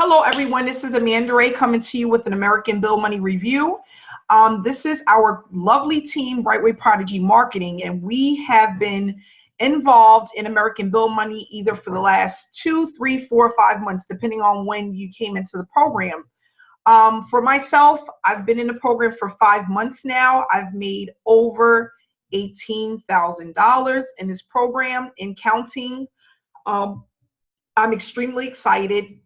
Hello, everyone. This is Amanda Ray coming to you with an American Bill Money review. This is our lovely team, Right Way Prodigy Marketing, and we have been involved in American Bill Money either for the last 2, 3, 4, or 5 months, depending on when you came into the program. For myself, I've been in the program for 5 months now. I've made over $18,000 in this program and counting. I'm extremely excited.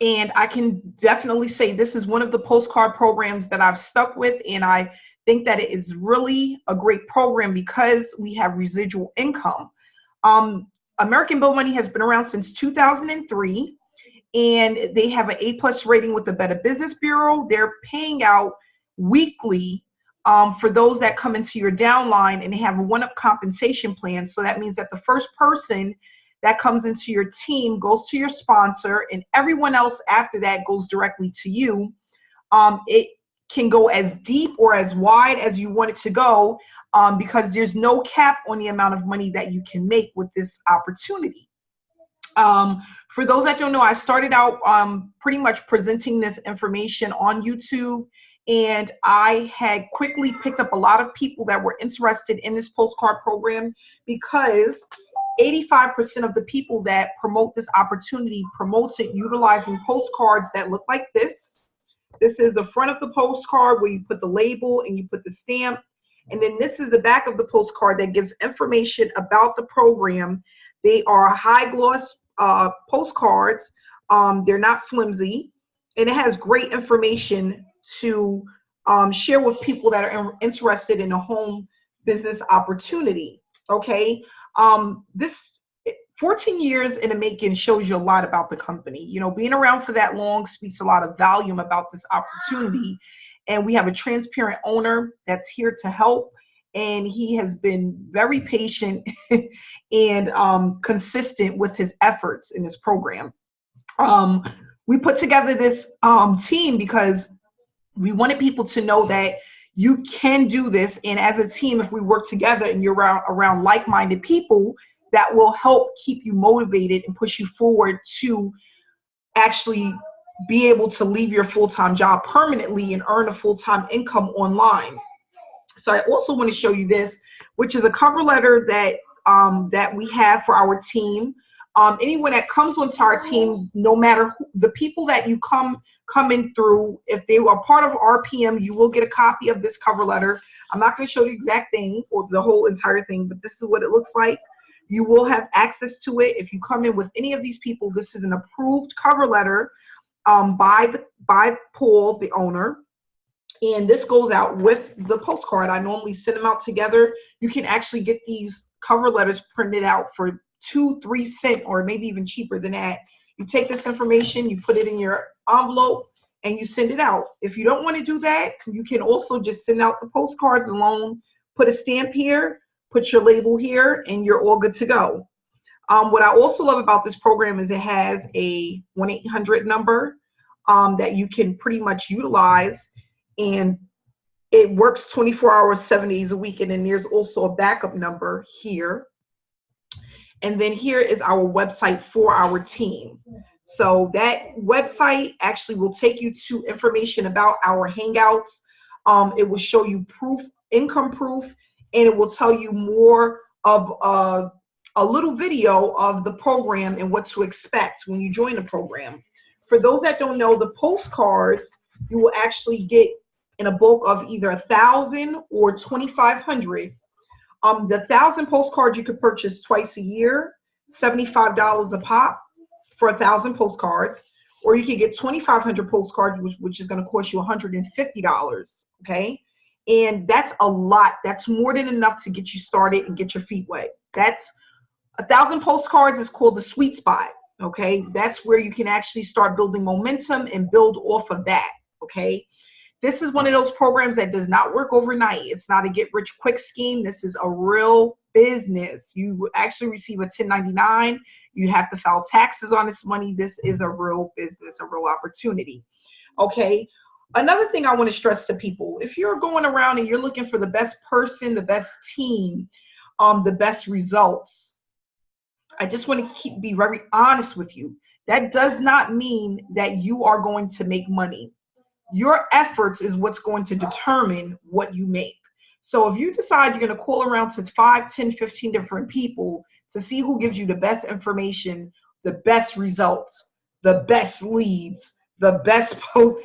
And I can definitely say this is one of the postcard programs that I've stuck with, and I think that it is really a great program because we have residual income. American Bill Money has been around since 2003, and they have an A+ rating with the Better Business Bureau. They're paying out weekly for those that come into your downline, and they have a one-up compensation plan. So that means that the first person that comes into your team goes to your sponsor, and everyone else after that goes directly to you. It can go as deep or as wide as you want it to go because there's no cap on the amount of money that you can make with this opportunity. For those that don't know, I started out pretty much presenting this information on YouTube, and I had quickly picked up a lot of people that were interested in this postcard program because 85% of the people that promote this opportunity promotes it utilizing postcards that look like this. This is the front of the postcard where you put the label and you put the stamp. And then this is the back of the postcard that gives information about the program. They are high gloss postcards. They're not flimsy. And it has great information to share with people that are interested in a home business opportunity. Okay. This 14 years in the making shows you a lot about the company. You know, being around for that long speaks a lot of volume about this opportunity. And we have a transparent owner that's here to help. And he has been very patient and consistent with his efforts in this program. We put together this team because we wanted people to know that you can do this, and as a team, if we work together and you're around like-minded people, that will help keep you motivated and push you forward to actually be able to leave your full-time job permanently and earn a full-time income online. So I also want to show you this, which is a cover letter that that we have for our team. Anyone that comes onto our team, no matter who, the people that you come in through, if they are part of RPM, you will get a copy of this cover letter. I'm not going to show the exact thing or the whole entire thing, but this is what it looks like. You will have access to it. If you come in with any of these people, this is an approved cover letter by Paul, the owner. And this goes out with the postcard. I normally send them out together. You can actually get these cover letters printed out for 2-3 cents or maybe even cheaper than that. You take this information, you put it in your envelope, and you send it out. If you don't want to do that, you can also just send out the postcards alone, put a stamp here, put your label here, and you're all good to go. What I also love about this program is it has a 1-800 number that you can pretty much utilize, and it works 24 hours, 7 days a week. And then there's also a backup number here. And then here is our website for our team. So that website actually will take you to information about our Hangouts. It will show you income proof, and it will tell you more of a little video of the program and what to expect when you join the program. For those that don't know, the postcards you will actually get in a bulk of either 1,000 or 2,500. The 1,000 postcards you could purchase twice a year, $75 a pop for 1,000 postcards, or you can get 2,500 postcards, which is going to cost you $150. Okay, and that's a lot. That's more than enough to get you started and get your feet wet. That's 1,000 postcards is called the sweet spot. Okay, that's where you can actually start building momentum and build off of that. Okay. This is one of those programs that does not work overnight. It's not a get-rich-quick scheme. This is a real business. You actually receive a 1099. You have to file taxes on this money. This is a real business, a real opportunity. Okay. Another thing I want to stress to people, if you're going around and you're looking for the best person, the best team, the best results, I just want to be very honest with you That does not mean that you are going to make money. Your efforts is what's going to determine what you make. So if you decide you're going to call around to 5, 10, 15 different people to see who gives you the best information, the best results, the best leads, the best post,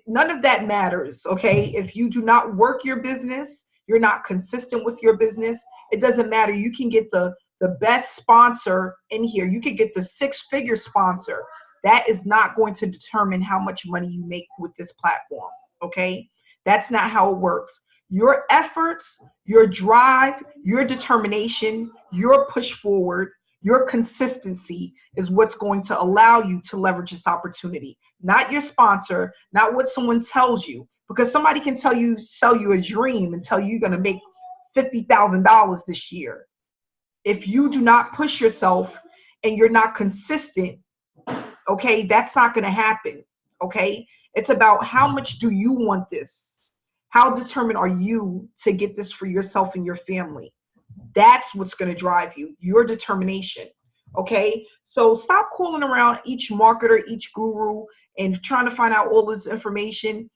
none of that matters, okay? If you do not work your business, you're not consistent with your business, it doesn't matter. You can get the best sponsor in here. You could get the 6-figure sponsor. That is not going to determine how much money you make with this platform, okay? That's not how it works. Your efforts, your drive, your determination, your push forward, your consistency is what's going to allow you to leverage this opportunity. Not your sponsor, not what someone tells you, because somebody can sell you a dream and tell you you're going to make $50,000 this year. If you do not push yourself and you're not consistent, okay, that's not going to happen, okay? It's about how much do you want this? How determined are you to get this for yourself and your family? That's what's going to drive you, your determination, okay? So stop calling around each marketer, each guru, and trying to find out all this information.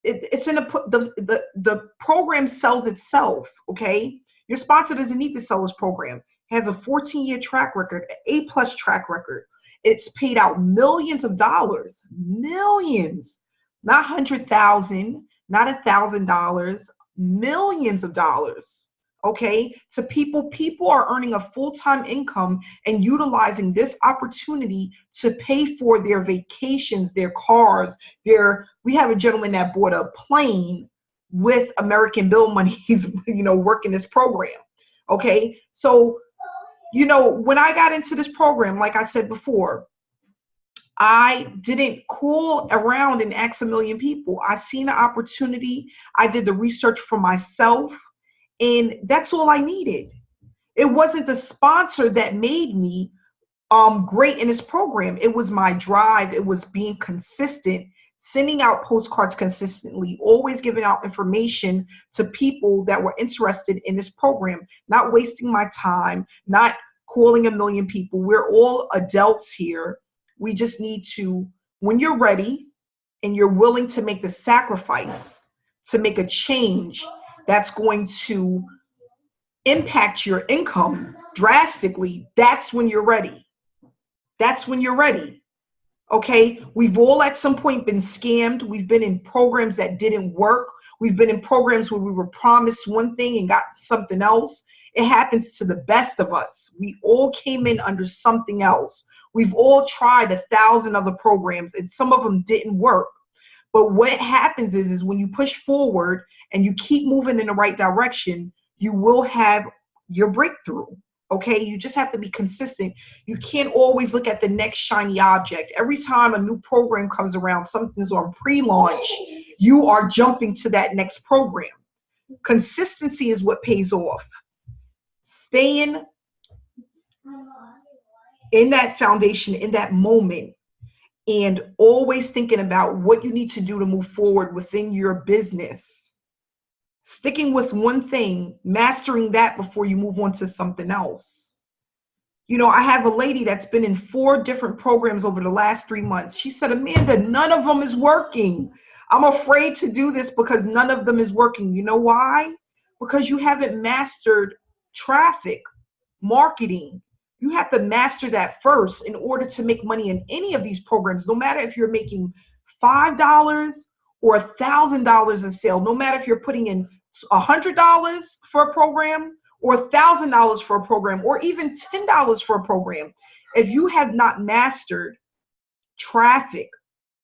It's in the program sells itself, okay? Your sponsor doesn't need to sell this program. It has a 14-year track record, an A+ track record. It's paid out millions of dollars, millions, not 100,000, not $1,000, millions of dollars, okay? To people are earning a full-time income and utilizing this opportunity to pay for their vacations, their cars, we have a gentleman that bought a plane with American Bill money. He's, working this program, okay? So, when I got into this program, like I said before, I didn't call around and ask a million people. I seen an opportunity. I did the research for myself, and that's all I needed. It wasn't the sponsor that made me great in this program. It was my drive. It was being consistent, sending out postcards consistently, always giving out information to people that were interested in this program, not wasting my time, not calling a million people. We're all adults here. We just need to, when you're ready and you're willing to make the sacrifice to make a change that's going to impact your income drastically, that's when you're ready. That's when you're ready. Okay, we've all at some point been scammed. We've been in programs that didn't work. We've been in programs where we were promised one thing and got something else. It happens to the best of us. We all came in under something else. We've all tried 1,000 other programs and some of them didn't work. But what happens is when you push forward and you keep moving in the right direction, you will have your breakthrough. Okay, you just have to be consistent. You can't always look at the next shiny object. Every time a new program comes around, something's on pre-launch, you are jumping to that next program. Consistency is what pays off. Staying in that foundation, in that moment, and always thinking about what you need to do to move forward within your business. Sticking with one thing, mastering that before you move on to something else. I have a lady that's been in 4 different programs over the last 3 months. She said, Amanda, none of them is working. I'm afraid to do this because none of them is working. You know why? Because you haven't mastered traffic, marketing. You have to master that first in order to make money in any of these programs, no matter if you're making $5 or $1,000 a sale, no matter if you're putting in $100 for a program or $1,000 for a program or even $10 for a program. If you have not mastered traffic,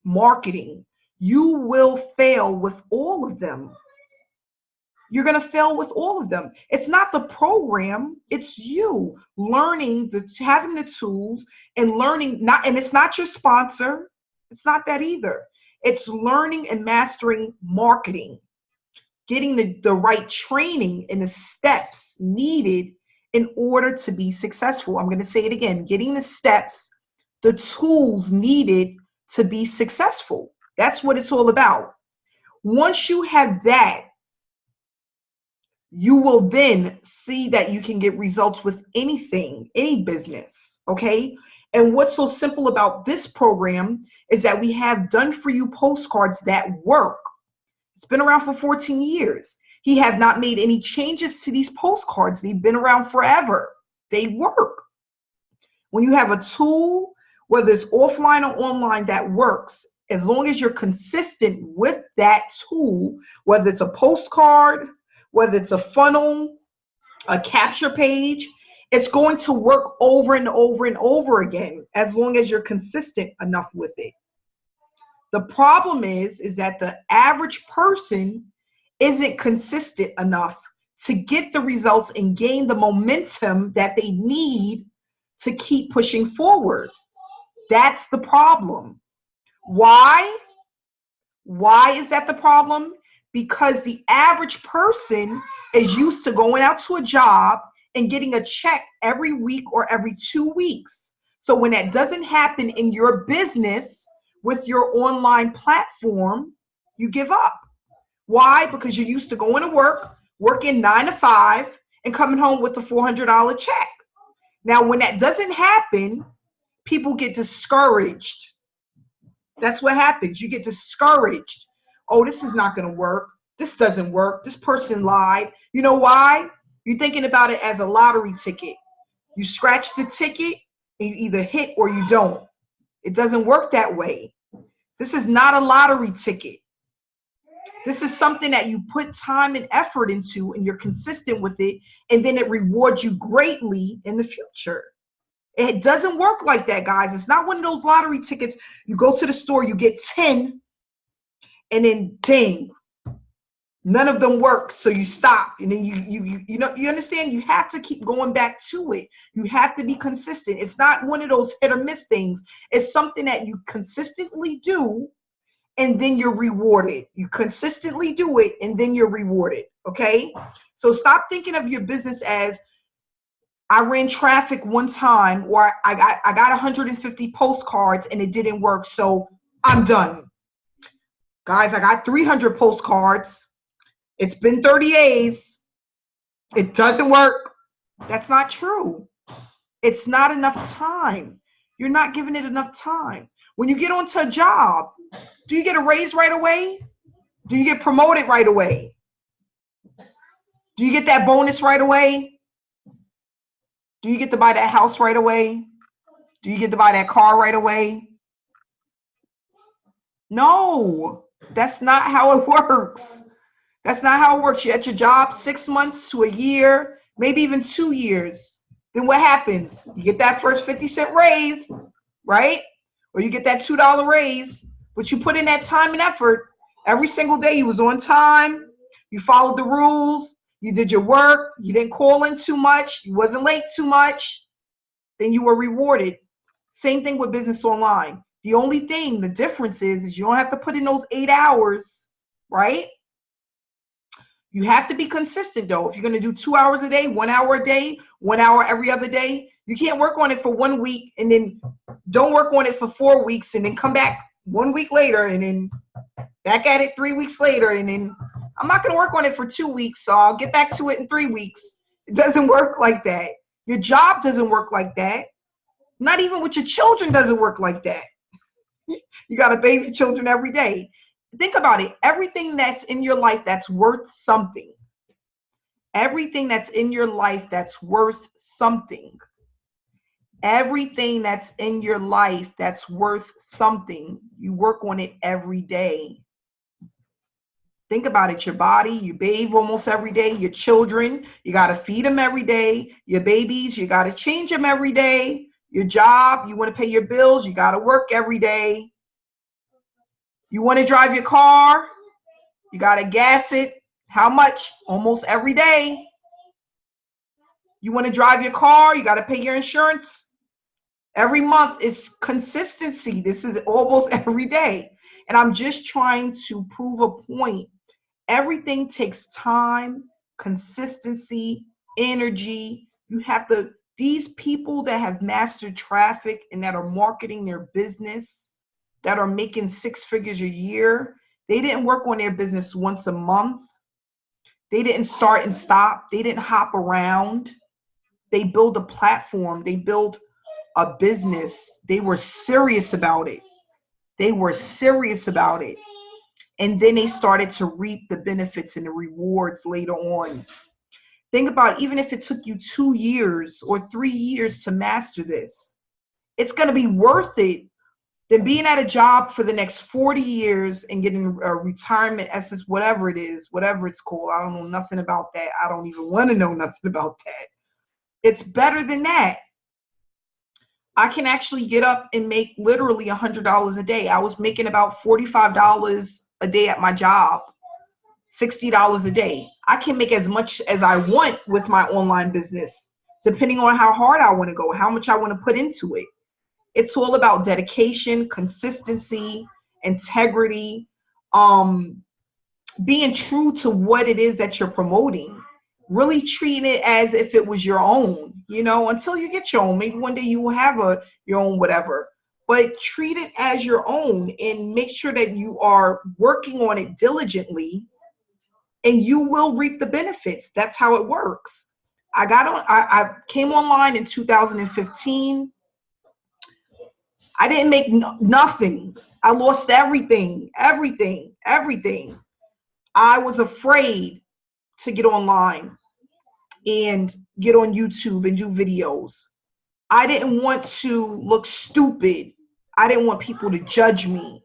marketing, you will fail with all of them. You're going to fail with all of them. It's not the program, it's you learning, having the tools and learning, and it's not your sponsor. It's not that either. It's learning and mastering marketing, getting the right training and the steps needed in order to be successful. I'm going to say it again, getting the steps, the tools needed to be successful. That's what it's all about. Once you have that, you will then see that you can get results with anything, any business, okay? And what's so simple about this program is that we have done for you postcards that work. It's been around for 14 years. He have not made any changes to these postcards. They've been around forever. They work. When you have a tool, whether it's offline or online, that works, as long as you're consistent with that tool, whether it's a postcard, whether it's a funnel, a capture page, it's going to work over and over and over again, as long as you're consistent enough with it. The problem is that the average person isn't consistent enough to get the results and gain the momentum that they need to keep pushing forward. That's the problem. Why? Why is that the problem? Because the average person is used to going out to a job and getting a check every week or every 2 weeks. So when that doesn't happen in your business with your online platform, you give up. Why? Because you're used to going to work, working 9 to 5, and coming home with a $400 check. Now, when that doesn't happen, people get discouraged. That's what happens. You get discouraged. Oh, this is not going to work. This doesn't work. This person lied. You know why? You're thinking about it as a lottery ticket. You scratch the ticket and you either hit or you don't. It doesn't work that way. This is not a lottery ticket. This is something that you put time and effort into, and you're consistent with it, and then it rewards you greatly in the future. It doesn't work like that, guys. It's not one of those lottery tickets. You go to the store, you get 10, and then ding, none of them work, so you stop. And then you understand, you have to keep going back to it. You have to be consistent. It's not one of those hit or miss things. It's something that you consistently do, and then you're rewarded. You consistently do it, and then you're rewarded, okay? So stop thinking of your business as, I ran traffic one time, or I got 150 postcards and it didn't work, so I'm done. Guys, I got 300 postcards. It's been 30 days. It doesn't work. That's not true. It's not enough time. You're not giving it enough time. When you get onto a job, do you get a raise right away? Do you get promoted right away? Do you get that bonus right away? Do you get to buy that house right away? Do you get to buy that car right away? No, that's not how it works. That's not how it works. You're at your job 6 months to a year, maybe even 2 years. Then what happens? You get that first 50-cent raise, right? Or you get that $2 raise, but you put in that time and effort. Every single day you was on time. You followed the rules. You did your work. You didn't call in too much. You wasn't late too much. Then you were rewarded. Same thing with business online. The only thing, the difference is you don't have to put in those 8 hours, right? You have to be consistent, though. If you're going to do 2 hours a day, 1 hour a day, 1 hour every other day, you can't work on it for 1 week and then don't work on it for 4 weeks and then come back 1 week later and then back at it 3 weeks later, and then I'm not going to work on it for 2 weeks, so I'll get back to it in 3 weeks. It doesn't work like that. Your job doesn't work like that. Not even with your children does it work like that. You got to bathe your children every day. Think about it. Everything that's in your life that's worth something. Everything that's in your life that's worth something. Everything that's in your life that's worth something. You work on it every day. Think about it. Your body, you bathe almost every day. Your children, you got to feed them every day. Your babies, you got to change them every day. Your job, you want to pay your bills, you got to work every day. You want to drive your car, you got to gas it. How much? Almost every day. You want to drive your car, you got to pay your insurance every month. It's consistency. This is almost every day. And I'm just trying to prove a point. Everything takes time, consistency, energy. You have to, these people that have mastered traffic and that are marketing their business, that are making 6 figures a year, they didn't work on their business once a month. They didn't start and stop. They didn't hop around. They build a platform. They build a business, they were serious about it. They were serious about it. And then they started to reap the benefits and the rewards later on. Think about, even if it took you 2 years or 3 years to master this, it's going to be worth it than being at a job for the next 40 years and getting a retirement essence, whatever it is, whatever it's called. I don't know nothing about that. I don't even want to know nothing about that. It's better than that. I can actually get up and make literally $100 a day. I was making about $45 a day at my job, $60 a day. I can make as much as I want with my online business, depending on how hard I want to go, how much I want to put into it. It's all about dedication, consistency, integrity, being true to what it is that you're promoting, really treating it as if it was your own, until you get your own. Maybe one day you will have your own whatever, but treat it as your own and make sure that you are working on it diligently, and you will reap the benefits. That's how it works. I came online in 2015. I didn't make nothing. I lost everything. I was afraid to get online and get on YouTube and do videos. I didn't want to look stupid. I didn't want people to judge me.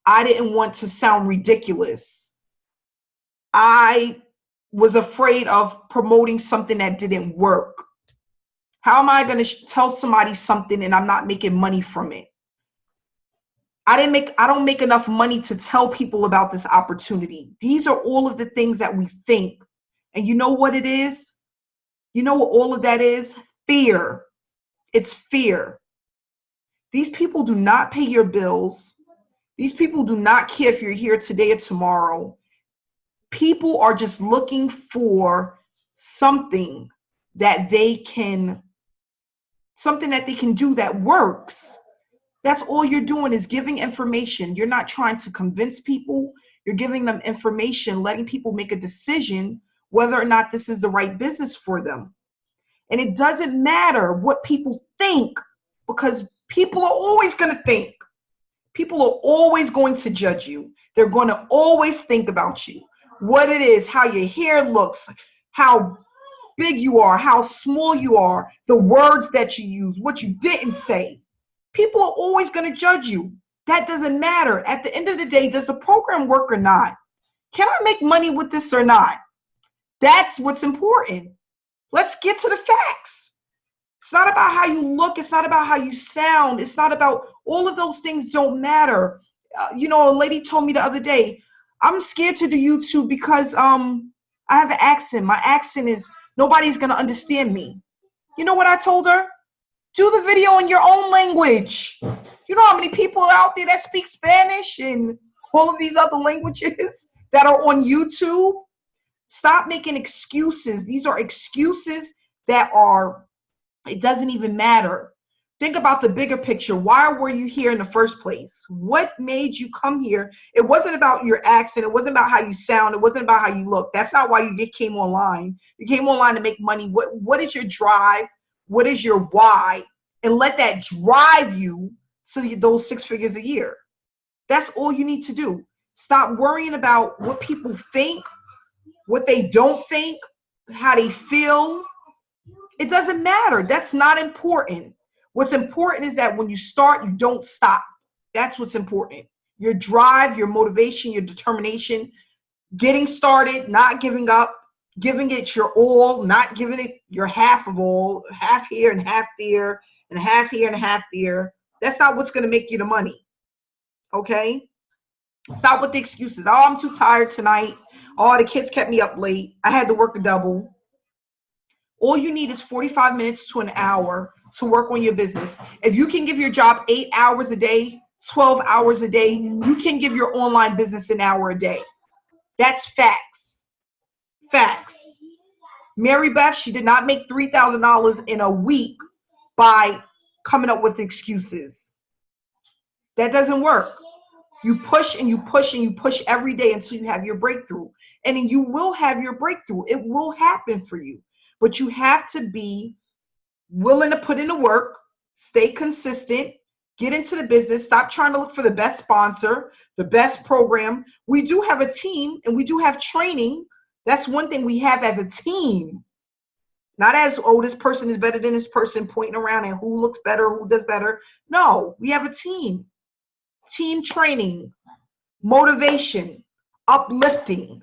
I didn't want to sound ridiculous. I was afraid of promoting something that didn't work. How am I going to tell somebody something and I'm not making money from it? I don't make enough money to tell people about this opportunity. These are all of the things that we think. And you know what it is? You know what all of that is? Fear. It's fear. These people do not pay your bills. These people do not care if you're here today or tomorrow. People are just looking for something that they can do that works. That's all you're doing, is giving information. You're not trying to convince people. You're giving them information, letting people make a decision whether or not this is the right business for them. And it doesn't matter what people think, because people are always going to think. People are always going to judge you. They're going to always think about you, what it is, how your hair looks, how big you are, how small you are, the words that you use, what you didn't say. People are always going to judge you. That doesn't matter. At the end of the day, does the program work or not? Can I make money with this or not? That's what's important. Let's get to the facts. It's not about how you look. It's not about how you sound. It's not about, all of those things don't matter. A lady told me the other day, I'm scared to do YouTube because I have an accent. My accent is, nobody's going to understand me. You know what I told her? Do the video in your own language. You know how many people are out there that speak Spanish and all of these other languages that are on YouTube? Stop making excuses. These are excuses that are, it doesn't even matter. Think about the bigger picture. Why were you here in the first place? What made you come here? It wasn't about your accent. It wasn't about how you sound. It wasn't about how you look. That's not why you came online. You came online to make money. What is your drive? What is your why? And let that drive you to those 6 figures a year. That's all you need to do. Stop worrying about what people think, what they don't think, how they feel. It doesn't matter. That's not important. What's important is that when you start, you don't stop. That's what's important. Your drive, your motivation, your determination, getting started, not giving up, giving it your all, not giving it your half of all, half here and half there, and half here and half there. That's not what's going to make you the money. Okay? Stop with the excuses. Oh, I'm too tired tonight. Oh, the kids kept me up late. I had to work a double. All you need is 45 minutes to an hour to work on your business. If you can give your job 8 hours a day, 12 hours a day, you can give your online business an hour a day. That's facts. Facts. Mary Beth, she did not make $3,000 in a week by coming up with excuses. That doesn't work. You push and you push and you push every day until you have your breakthrough. And then you will have your breakthrough. It will happen for you. But you have to be willing to put in the work, stay consistent, get into the business, stop trying to look for the best sponsor, the best program. We do have a team and we do have training. That's one thing we have as a team. Not as, oh, this person is better than this person, pointing around and who looks better, who does better. No, we have a team. Team training, motivation, uplifting,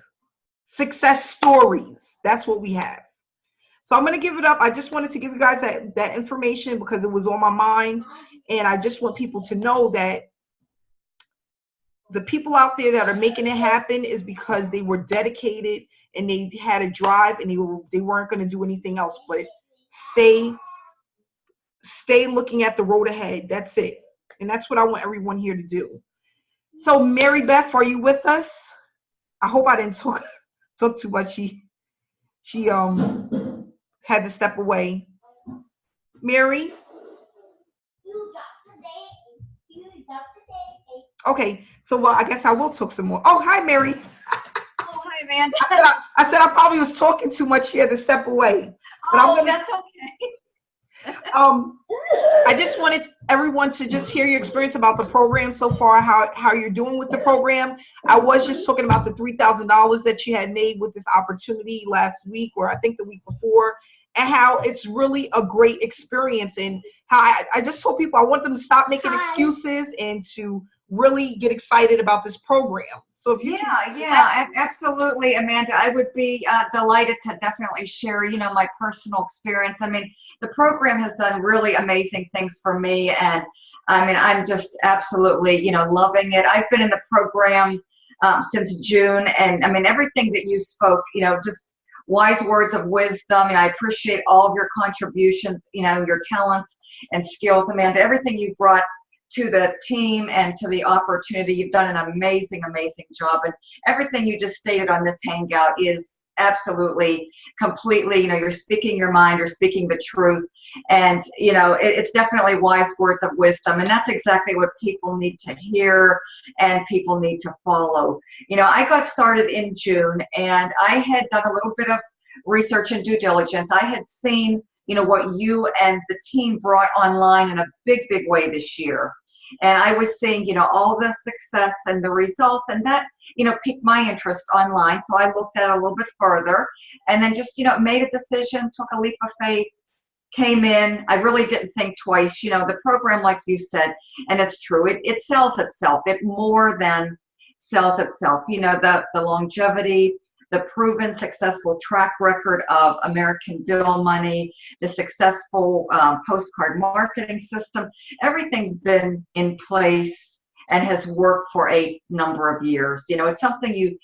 success stories. That's what we have. So I'm going to give it up. I just wanted to give you guys that information because it was on my mind. And I just want people to know that the people out there that are making it happen is because they were dedicated and they had a drive and they weren't going to do anything else but stay looking at the road ahead. That's it. And that's what I want everyone here to do. So Mary Beth, are you with us? I hope I didn't talk too much. She had to step away. Mary? Okay, so well, I guess I will talk some more. Oh, hi, Mary. Oh, hi, Amanda. I said I probably was talking too much. She had to step away. But that's okay. I just wanted everyone to just hear your experience about the program so far, how you're doing with the program. I was just talking about the $3,000 that you had made with this opportunity last week, or I think the week before, and how it's really a great experience, and how I just told people I want them to stop making excuses and to really get excited about this program. So if you absolutely, Amanda. I would be delighted to definitely share, my personal experience. I mean, the program has done really amazing things for me, and I mean, I'm just absolutely, loving it. I've been in the program since June, and I mean, everything that you spoke, just wise words of wisdom, and I appreciate all of your contributions, your talents and skills, Amanda. Everything you brought to the team and to the opportunity. You've done an amazing, amazing job. And everything you just stated on this Hangout is absolutely, completely, you're speaking your mind, you're speaking the truth. And, it's definitely wise words of wisdom. And that's exactly what people need to hear and people need to follow. I got started in June and I had done a little bit of research and due diligence. I had seen what you and the team brought online in a big, big way this year. And I was seeing, all the success and the results, and that, piqued my interest online. So I looked at it a little bit further and then just, made a decision, took a leap of faith, came in. I really didn't think twice. The program, like you said, and it's true, it sells itself. It more than sells itself. The longevity, the proven successful track record of American Bill money, the successful postcard marketing system, everything's been in place and has worked for a number of years. It's something you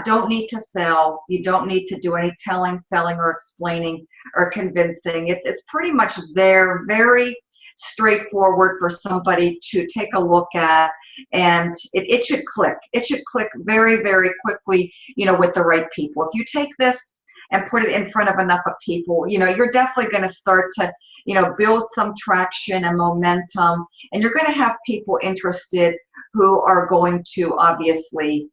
don't need to sell. You don't need to do any telling, selling, or explaining or convincing. It's pretty much there, very straightforward for somebody to take a look at, and it should click. It should click very, very quickly, with the right people. If you take this and put it in front of enough of people, you're definitely going to start to, build some traction and momentum, and you're going to have people interested who are going to obviously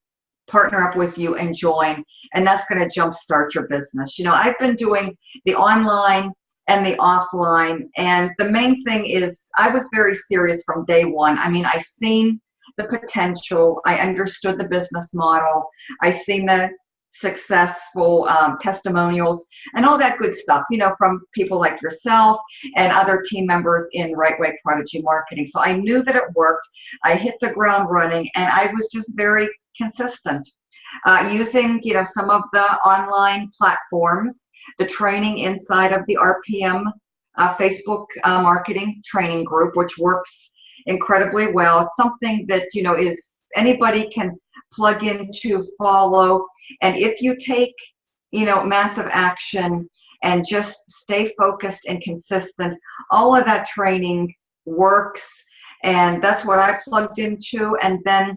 partner up with you and join, and that's going to jumpstart your business. I've been doing the online and the offline, and the main thing is I was very serious from day one. I mean, I seen the potential, I understood the business model, I seen the successful testimonials and all that good stuff, from people like yourself and other team members in Right Way Prodigy Marketing. So I knew that it worked. I hit the ground running, and I was just very consistent using, some of the online platforms, the training inside of the RPM Facebook marketing training group, which works incredibly well. It's something that, is anybody can plug into, follow. And if you take, massive action and just stay focused and consistent, all of that training works. And that's what I plugged into. And then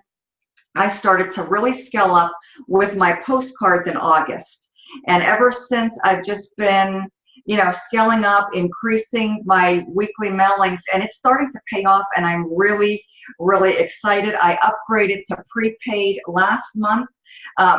I started to really scale up with my postcards in August. And ever since, I've just been, scaling up, increasing my weekly mailings, and it's starting to pay off, and I'm really, really excited. I upgraded to prepaid last month,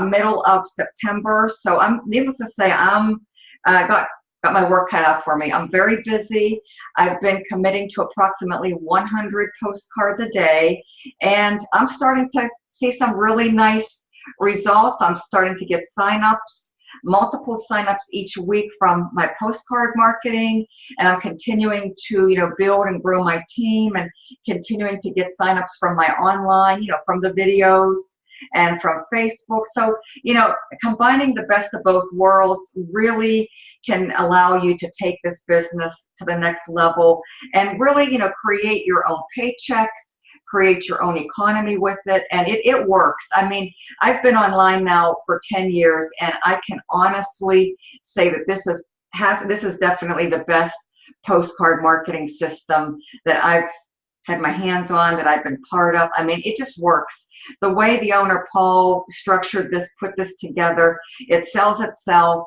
middle of September. So needless to say, got got my work cut out for me. I'm very busy. I've been committing to approximately 100 postcards a day, and I'm starting to see some really nice results. I'm starting to get signups, multiple signups each week from my postcard marketing, and I'm continuing to, build and grow my team, and continuing to get signups from my online, from the videos and from Facebook. So, combining the best of both worlds really can allow you to take this business to the next level and really, create your own paychecks, create your own economy with it, and it works. I mean, I've been online now for 10 years, and I can honestly say that this is definitely the best postcard marketing system that I've had my hands on, that I've been part of. I mean, it just works. The way the owner, Paul, structured this, put this together, it sells itself.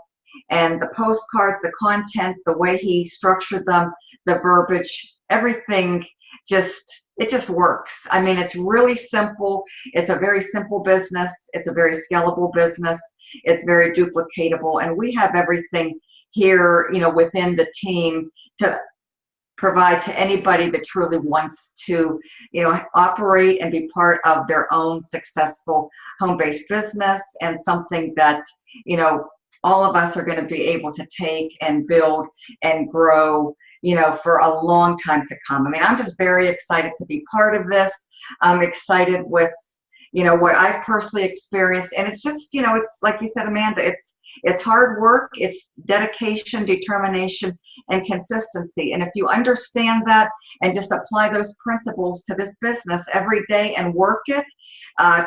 And the postcards, the content, the way he structured them, the verbiage, everything it just works. I mean, it's really simple. It's a very simple business. It's a very scalable business. It's very duplicatable. And we have everything here, within the team to provide to anybody that truly wants to, operate and be part of their own successful home-based business, and something that, all of us are going to be able to take and build and grow, for a long time to come. I mean, I'm just very excited to be part of this. I'm excited with, what I've personally experienced. And it's just, it's like you said, Amanda, it's hard work, it's dedication, determination, and consistency. And if you understand that and just apply those principles to this business every day and work it,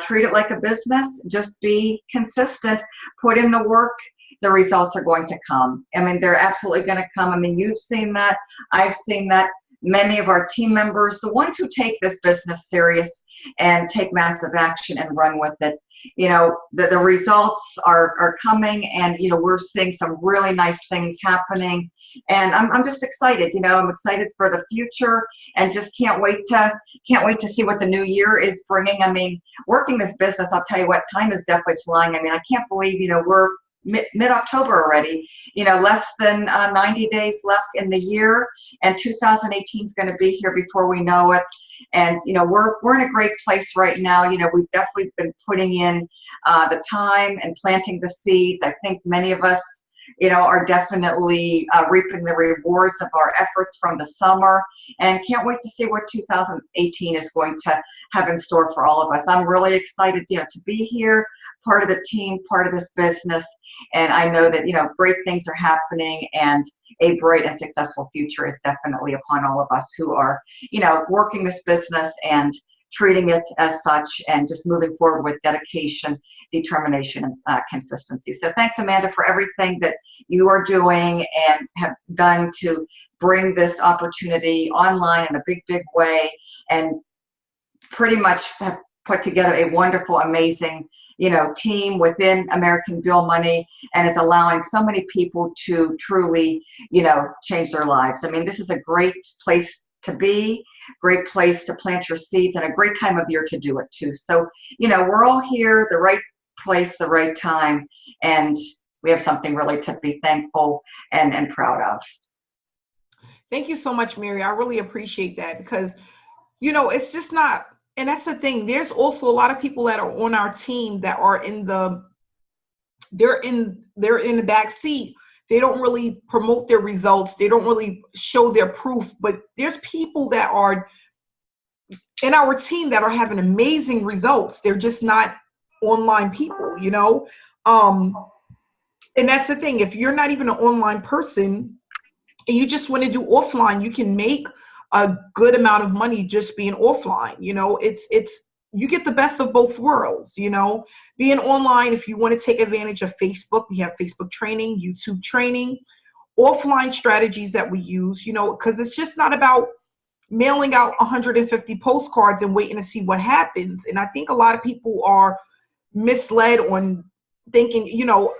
treat it like a business, just be consistent, put in the work, the results are going to come. I mean, they're absolutely going to come. I mean, you've seen that. I've seen that. Many of our team members, the ones who take this business serious and take massive action and run with it, the results are coming, and, we're seeing some really nice things happening. And I'm just excited, I'm excited for the future, and just can't wait to see what the new year is bringing. I mean, working this business, I'll tell you what, time is definitely flying. I mean, I can't believe, we're mid-October already, less than 90 days left in the year, and 2018 is going to be here before we know it. And, we're in a great place right now. We've definitely been putting in the time and planting the seeds. I think many of us, are definitely reaping the rewards of our efforts from the summer, and can't wait to see what 2018 is going to have in store for all of us. I'm really excited, to be here, part of the team, part of this business. And I know that, great things are happening, and a bright and successful future is definitely upon all of us who are, working this business and treating it as such, and just moving forward with dedication, determination, and consistency. So thanks, Amanda, for everything that you are doing and have done to bring this opportunity online in a big, big way, and pretty much have put together a wonderful, amazing team within American Bill Money, and is allowing so many people to truly, change their lives. I mean, this is a great place to be, great place to plant your seeds, and a great time of year to do it too. So, we're all here, the right place, the right time, and we have something really to be thankful and proud of. Thank you so much, Mary. I really appreciate that, because, it's just not. And that's the thing. There's also a lot of people that are on our team that are they're in the back seat. They don't really promote their results. They don't really show their proof. But there's people that are in our team that are having amazing results. They're just not online people, and that's the thing. If you're not even an online person and you just want to do offline, you can make a good amount of money just being offline. It's you get the best of both worlds. Being online, if you want to take advantage of Facebook, we have Facebook training, YouTube training, offline strategies that we use, because it's just not about mailing out 150 postcards and waiting to see what happens. And I think a lot of people are misled on thinking,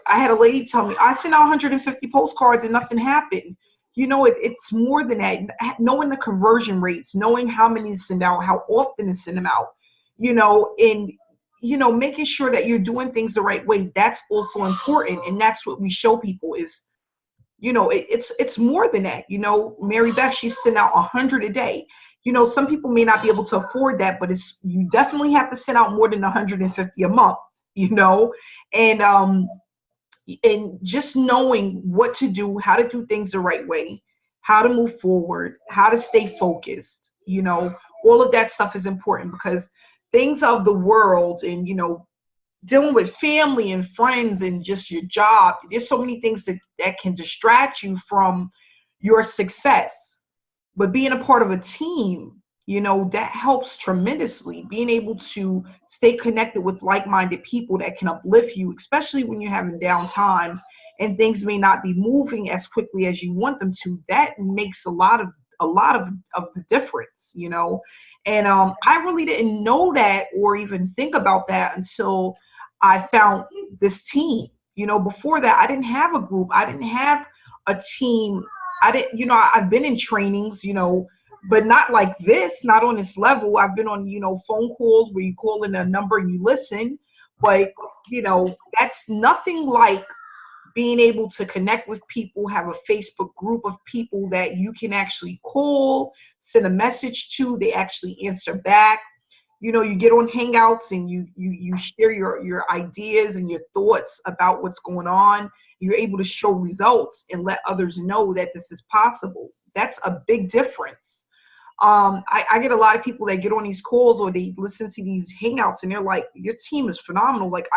I had a lady tell me, I sent out 150 postcards and nothing happened. It's more than that. Knowing the conversion rates, knowing how many to send out, how often to send them out, and, making sure that you're doing things the right way. That's also important. And that's what we show people is it's more than that. Mary Beth, she's sending out 100 a day. Some people may not be able to afford that, but you definitely have to send out more than 150 a month, and just knowing what to do, how to do things the right way, how to move forward, how to stay focused, all of that stuff is important, because things of the world and, dealing with family and friends and just your job, there's so many things that can distract you from your success. But being a part of a team, that helps tremendously. Being able to stay connected with like-minded people that can uplift you, especially when you're having down times and things may not be moving as quickly as you want them to, that makes a lot of the difference, And I really didn't know that or even think about that until I found this team. Before that, I didn't have a group. I didn't have a team. I didn't, I've been in trainings, but not like this, not on this level. I've been on, phone calls where you call in a number and you listen, but, that's nothing like being able to connect with people, have a Facebook group of people that you can actually call, send a message to, they actually answer back. You get on Hangouts and you share your ideas and your thoughts about what's going on. You're able to show results and let others know that this is possible. That's a big difference. I get a lot of people that get on these calls or they listen to these Hangouts and they're like, your team is phenomenal. Like,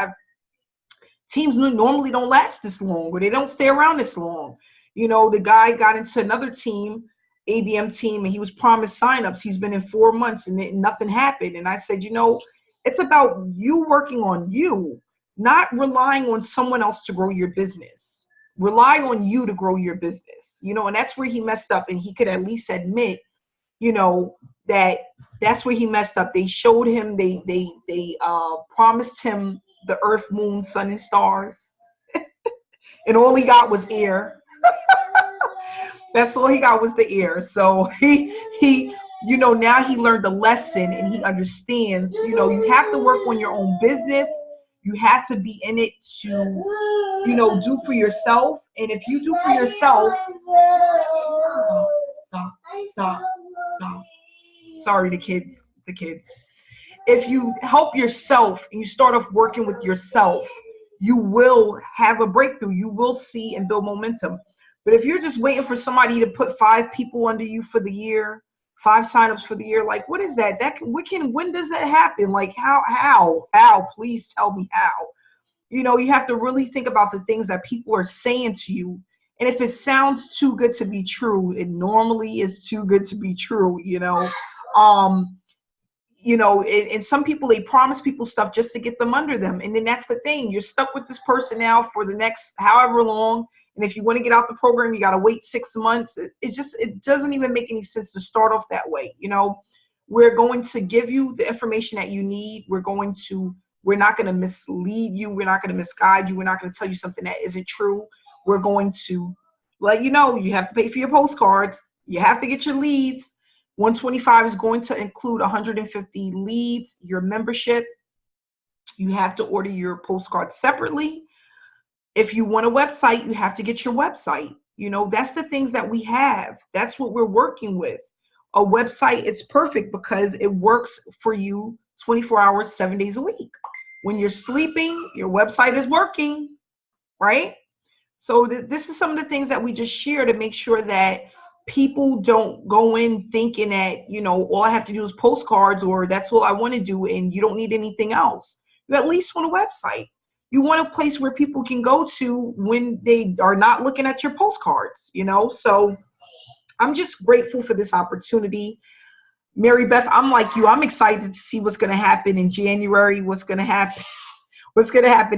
teams normally don't last this long, or they don't stay around this long. The guy got into another team, ABM team, and he was promised signups. He's been in 4 months and nothing happened. And I said, it's about you working on you, not relying on someone else to grow your business. Rely on you to grow your business, and that's where he messed up. And he could at least admit, that's where he messed up. They showed him, they promised him the earth, moon, sun, and stars. And all he got was air. That's all he got was the air. So he now he learned the lesson and he understands, you have to work on your own business. You have to be in it to, do for yourself. And if you do for yourself, stop. Sorry, the kids. If you help yourself and you start off working with yourself, you will have a breakthrough. You will see and build momentum. But if you're just waiting for somebody to put 5 people under you for the year, 5 signups for the year, like, what is that? When does that happen? Like, how? Please tell me how. You have to really think about the things that people are saying to you. And if it sounds too good to be true, it normally is too good to be true, and some people, they promise people stuff just to get them under them. And then that's the thing. You're stuck with this person now for the next however long. And if you want to get out the program, you got to wait 6 months. It doesn't even make any sense to start off that way. We're going to give you the information that you need. We're not going to mislead you. We're not going to misguide you. We're not going to tell you something that isn't true. We're going to let you know you have to pay for your postcards. You have to get your leads. 125 is going to include 150 leads, your membership. You have to order your postcard separately. If you want a website, you have to get your website. That's the things that we have. That's what we're working with. A website, it's perfect because it works for you 24 hours, 7 days a week. When you're sleeping, your website is working, right? So this is some of the things that we just share to make sure that people don't go in thinking that, all I have to do is postcards, or that's all I want to do, and you don't need anything else. You at least want a website. You want a place where people can go to when they are not looking at your postcards, So I'm just grateful for this opportunity. Mary Beth, I'm like you. I'm excited to see what's going to happen in January, what's going to happen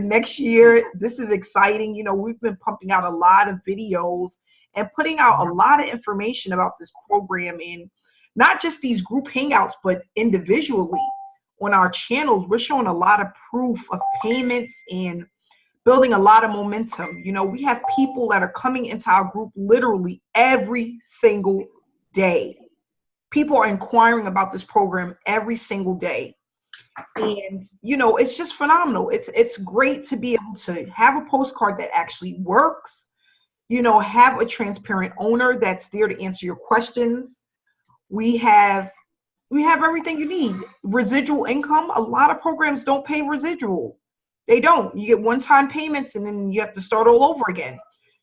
next year. This is exciting. We've been pumping out a lot of videos and putting out a lot of information about this program, and not just these group hangouts, but individually on our channels. We're showing a lot of proof of payments and building a lot of momentum. We have people that are coming into our group literally every single day. People are inquiring about this program every single day. And, it's just phenomenal. It's great to be able to have a postcard that actually works, have a transparent owner that's there to answer your questions. We have everything you need. Residual income, a lot of programs don't pay residual. They don't. You get one-time payments and then you have to start all over again.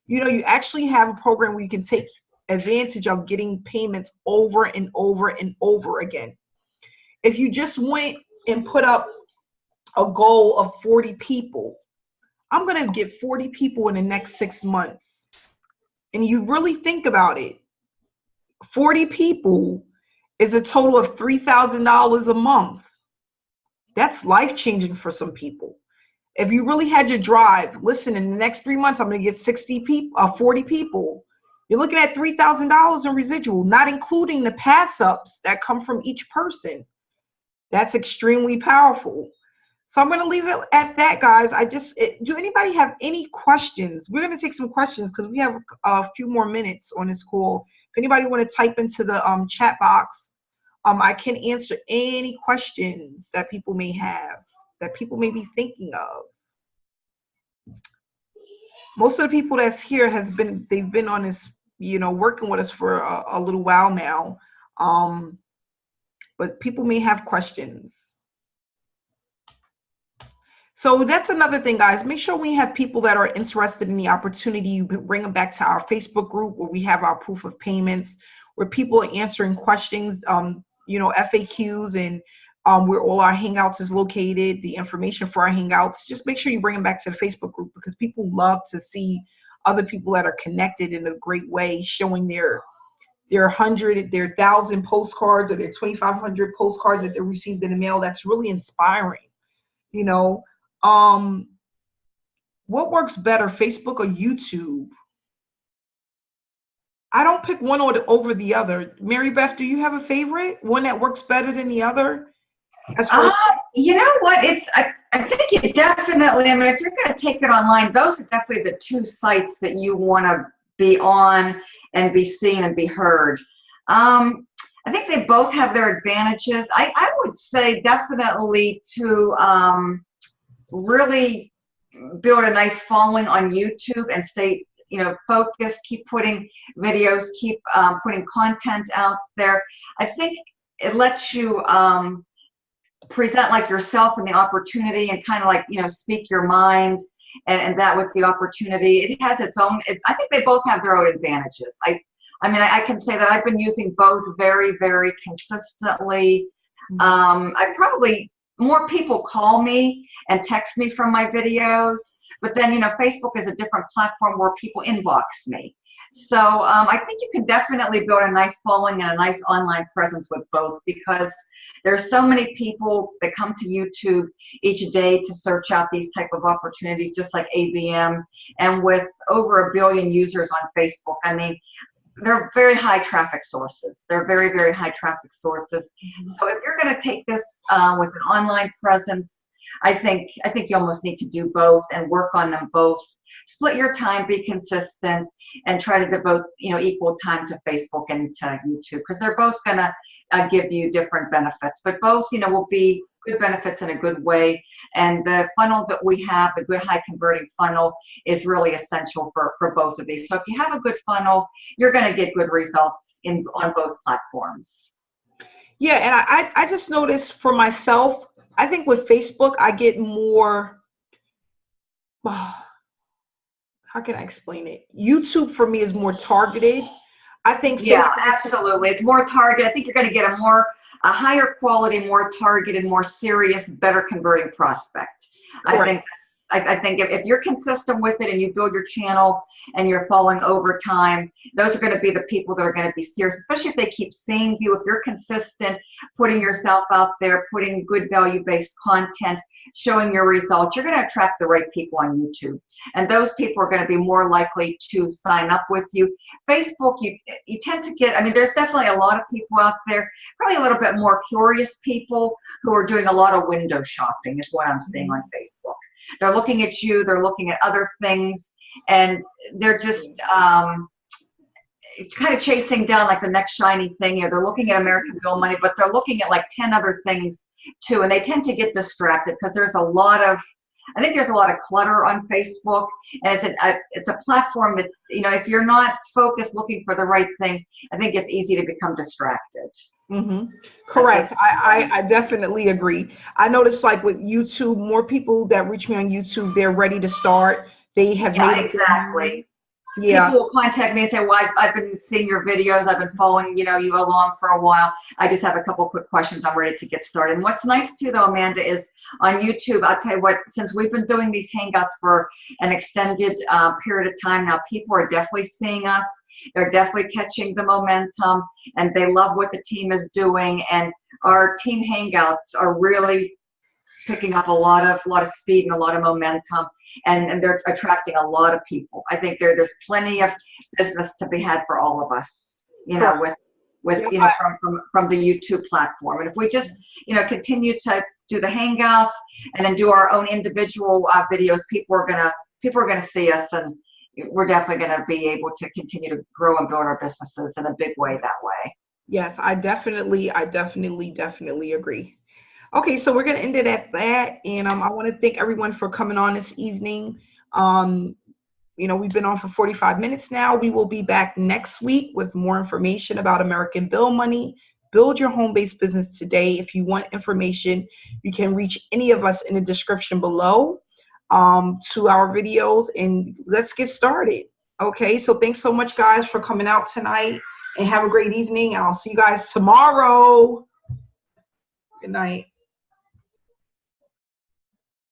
You actually have a program where you can take advantage of getting payments over and over and over again. If you just went and put up a goal of 40 people, I'm going to get 40 people in the next 6 months. And you really think about it, 40 people is a total of $3,000 a month. That's life-changing for some people. If you really had your drive, listen, in the next 3 months, I'm going to get 40 people. You're looking at $3,000 in residual, not including the pass-ups that come from each person. That's extremely powerful. So I'm going to leave it at that, guys. Do anybody have any questions? We're going to take some questions because we have a few more minutes on this call. If anybody want to type into the chat box, I can answer any questions that people may have, that people may be thinking of. Most of the people that's here they've been on this, working with us for a little while now. But people may have questions. So that's another thing, guys. Make sure when you have people that are interested in the opportunity, you bring them back to our Facebook group where we have our proof of payments, where people are answering questions, FAQs, and where all our Hangouts is located, the information for our Hangouts. Just make sure you bring them back to the Facebook group because people love to see other people that are connected in a great way, showing their 1,000 postcards or their 2,500 postcards that they received in the mail. That's really inspiring. What works better, Facebook or YouTube? I don't pick one over the other. Mary Beth, do you have a favorite? One that works better than the other? You know what? I think you definitely, if you're going to take it online, those are definitely the two sites that you want to be on and be seen and be heard. I think they both have their advantages. I would say definitely to really build a nice following on YouTube and stay focused, keep putting videos, keep putting content out there. I think it lets you present like yourself and the opportunity and kind of like, speak your mind and that with the opportunity. It has its own, I think they both have their own advantages. I can say that I've been using both very, very consistently. More people call me and text me from my videos, but then, Facebook is a different platform where people inbox me. So I think you can definitely build a nice following and a nice online presence with both because there's so many people that come to YouTube each day to search out these type of opportunities, just like ABM, and with over 1 billion users on Facebook. They're very high traffic sources. They're very, very high traffic sources. So if you're going to take this with an online presence, I think you almost need to do both and work on them both. Split your time, be consistent, and try to devote equal time to Facebook and to YouTube because they're both going to give you different benefits. But both will be good benefits in a good way. And the funnel that we have, the good high converting funnel, is really essential for both of these. So if you have a good funnel, you're going to get good results on both platforms. Yeah, and I just noticed for myself, I think with Facebook, I get more, how can I explain it? YouTube for me is more targeted. I think Facebook, absolutely. It's more targeted. I think you're going to get a higher quality, more targeted, more serious, better converting prospect. Correct. I think if you're consistent with it and you build your channel and you're following over time, those are going to be the people that are going to be serious, especially if they keep seeing you. If you're consistent, putting yourself out there, putting good value-based content, showing your results, you're going to attract the right people on YouTube. And those people are going to be more likely to sign up with you. Facebook, you tend to get, there's definitely a lot of people out there, probably a little bit more curious people who are doing a lot of window shopping is what I'm seeing on Facebook. They're looking at you, they're looking at other things, and they're just kind of chasing down like the next shiny thing. They're looking at American Bill money, but they're looking at like 10 other things too, and they tend to get distracted because there's a lot of I think there's a lot of clutter on Facebook, and it's a platform that, you know, if you're not focused looking for the right thing, I think it's easy to become distracted. Correct. I definitely agree. I noticed, like with YouTube, more people that reach me on YouTube, they're ready to start. They have made it. Exactly. Yeah. People will contact me and say, well, I've been seeing your videos. I've been following, you know, you along for a while. I just have a couple quick questions. I'm ready to get started. And what's nice too, though, Amanda, is on YouTube, I'll tell you what, since we've been doing these Hangouts for an extended period of time now, people are definitely seeing us. They're definitely catching the momentum, and they love what the team is doing. And our team Hangouts are really picking up a lot of speed and a lot of momentum, and they're attracting a lot of people. I think there's plenty of business to be had for all of us, you know, with you know, from the YouTube platform. And if we just, you know, continue to do the Hangouts and then do our own individual videos, people are gonna see us, and we're definitely gonna be able to continue to grow and build our businesses in a big way that way. Yes, I definitely agree. Okay, so we're going to end it at that. And I want to thank everyone for coming on this evening. You know, we've been on for 45 minutes now. We will be back next week with more information about American Bill Money. Build your home-based business today. If you want information, you can reach any of us in the description below to our videos, and let's get started. Okay, so thanks so much, guys, for coming out tonight, and have a great evening. I'll see you guys tomorrow. Good night.